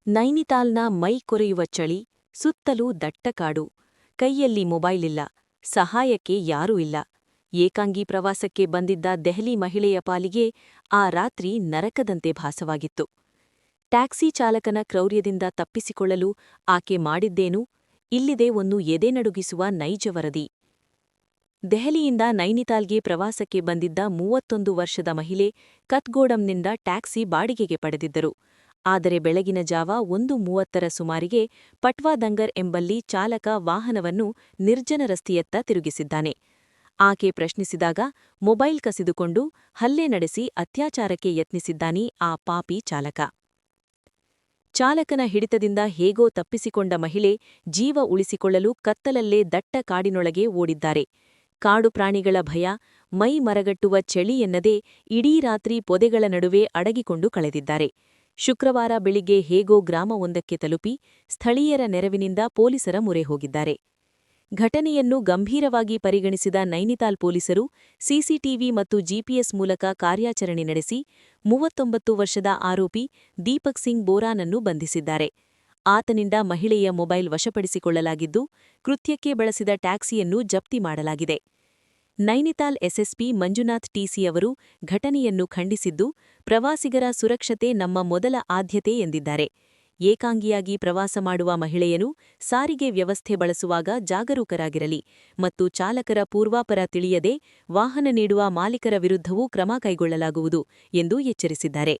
ನೈನಿತಾಲ್ನ ಮೈ ಕೊರೆಯುವ ಚಳಿ, ಸುತ್ತಲೂ ದಟ್ಟಕಾಡು, ಕೈಯಲ್ಲಿ ಮೊಬೈಲಿಲ್ಲ, ಸಹಾಯಕ್ಕೆ ಯಾರೂ ಇಲ್ಲ. ಏಕಾಂಗಿ ಪ್ರವಾಸಕ್ಕೆ ಬಂದಿದ್ದ ದೆಹಲಿ ಮಹಿಳೆಯ ಪಾಲಿಗೆ ಆ ರಾತ್ರಿ ನರಕದಂತೆ ಭಾಸವಾಗಿತ್ತು. ಟ್ಯಾಕ್ಸಿ ಚಾಲಕನ ಕ್ರೌರ್ಯದಿಂದ ತಪ್ಪಿಸಿಕೊಳ್ಳಲು ಆಕೆ ಮಾಡಿದ್ದೇನು? ಇಲ್ಲಿದೆ ಒಂದು ಎದೆನಡುಗಿಸುವ ನೈಜ ವರದಿ. ದೆಹಲಿಯಿಂದ ನೈನಿತಾಲ್ಗೆ ಪ್ರವಾಸಕ್ಕೆ ಬಂದಿದ್ದ 31 ವರ್ಷದ ಮಹಿಳೆ ಕತ್ಗೋಡಂನಿಂದ ಟ್ಯಾಕ್ಸಿ ಬಾಡಿಗೆಗೆ ಪಡೆದಿದ್ದರು. ಆದರೆ ಬೆಳಗಿನ ಜಾವ 1:30ರ ಸುಮಾರಿಗೆ ಪಟ್ವಾದಂಗರ್ ಎಂಬಲ್ಲಿ ಚಾಲಕ ವಾಹನವನ್ನು ನಿರ್ಜನ ರಸ್ತೆಯತ್ತ ತಿರುಗಿಸಿದ್ದಾನೆ. ಆಕೆ ಪ್ರಶ್ನಿಸಿದಾಗ ಮೊಬೈಲ್ ಕಸಿದುಕೊಂಡು ಹಲ್ಲೆ ನಡೆಸಿ ಅತ್ಯಾಚಾರಕ್ಕೆ ಯತ್ನಿಸಿದ್ದಾನೆ ಆ ಪಾಪಿ ಚಾಲಕ. ಚಾಲಕನ ಹಿಡಿತದಿಂದ ಹೇಗೋ ತಪ್ಪಿಸಿಕೊಂಡ ಮಹಿಳೆ ಜೀವ ಉಳಿಸಿಕೊಳ್ಳಲು ಕತ್ತಲಲ್ಲೇ ದಟ್ಟ ಕಾಡಿನೊಳಗೆ ಓಡಿದ್ದಾರೆ. ಕಾಡು ಪ್ರಾಣಿಗಳ ಭಯ, ಮೈ ಮರಗಟ್ಟುವ ಚಳಿ ಎನ್ನದೇ ಇಡೀ ರಾತ್ರಿ ಪೊದೆಗಳ ನಡುವೆ ಅಡಗಿಕೊಂಡು ಕಳೆದಿದ್ದಾರೆ. ಶುಕ್ರವಾರ ಬೆಳಿಗ್ಗೆ ಹೇಗೋ ಗ್ರಾಮವೊಂದಕ್ಕೆ ತಲುಪಿ ಸ್ಥಳೀಯರ ನೆರವಿನಿಂದ ಪೊಲೀಸರ ಮೊರೆ ಹೋಗಿದ್ದಾರೆ. ಘಟನೆಯನ್ನು ಗಂಭೀರವಾಗಿ ಪರಿಗಣಿಸಿದ ನೈನಿತಾಲ್ ಪೊಲೀಸರು ಸಿಸಿಟಿವಿ ಮತ್ತು ಜಿಪಿಎಸ್ ಮೂಲಕ ಕಾರ್ಯಾಚರಣೆ ನಡೆಸಿ 39 ವರ್ಷದ ಆರೋಪಿ ದೀಪಕ್ ಸಿಂಗ್ ಬೋರಾನನ್ನು ಬಂಧಿಸಿದ್ದಾರೆ. ಆತನಿಂದ ಮಹಿಳೆಯ ಮೊಬೈಲ್ ವಶಪಡಿಸಿಕೊಳ್ಳಲಾಗಿದ್ದು, ಕೃತ್ಯಕ್ಕೆ ಬಳಸಿದ ಟ್ಯಾಕ್ಸಿಯನ್ನು ಜಪ್ತಿ ಮಾಡಲಾಗಿದೆ. ನೈನಿತಾಲ್ ಎಸ್ಎಸ್ಪಿ ಮಂಜುನಾಥ್ ಟಿಸಿ ಅವರು ಘಟನೆಯನ್ನು ಖಂಡಿಸಿದ್ದು, ಪ್ರವಾಸಿಗರ ಸುರಕ್ಷತೆ ನಮ್ಮ ಮೊದಲ ಆದ್ಯತೆ ಎಂದಿದ್ದಾರೆ. ಏಕಾಂಗಿಯಾಗಿ ಪ್ರವಾಸ ಮಾಡುವ ಮಹಿಳೆಯನು ಸಾರಿಗೆ ವ್ಯವಸ್ಥೆ ಬಳಸುವಾಗ ಜಾಗರೂಕರಾಗಿರಲಿ ಮತ್ತು ಚಾಲಕರ ಪೂರ್ವಾಪರ ತಿಳಿಯದೆ ವಾಹನ ನೀಡುವ ಮಾಲೀಕರ ವಿರುದ್ಧವೂ ಕ್ರಮ ಕೈಗೊಳ್ಳಲಾಗುವುದು ಎಂದು ಎಚ್ಚರಿಸಿದ್ದಾರೆ.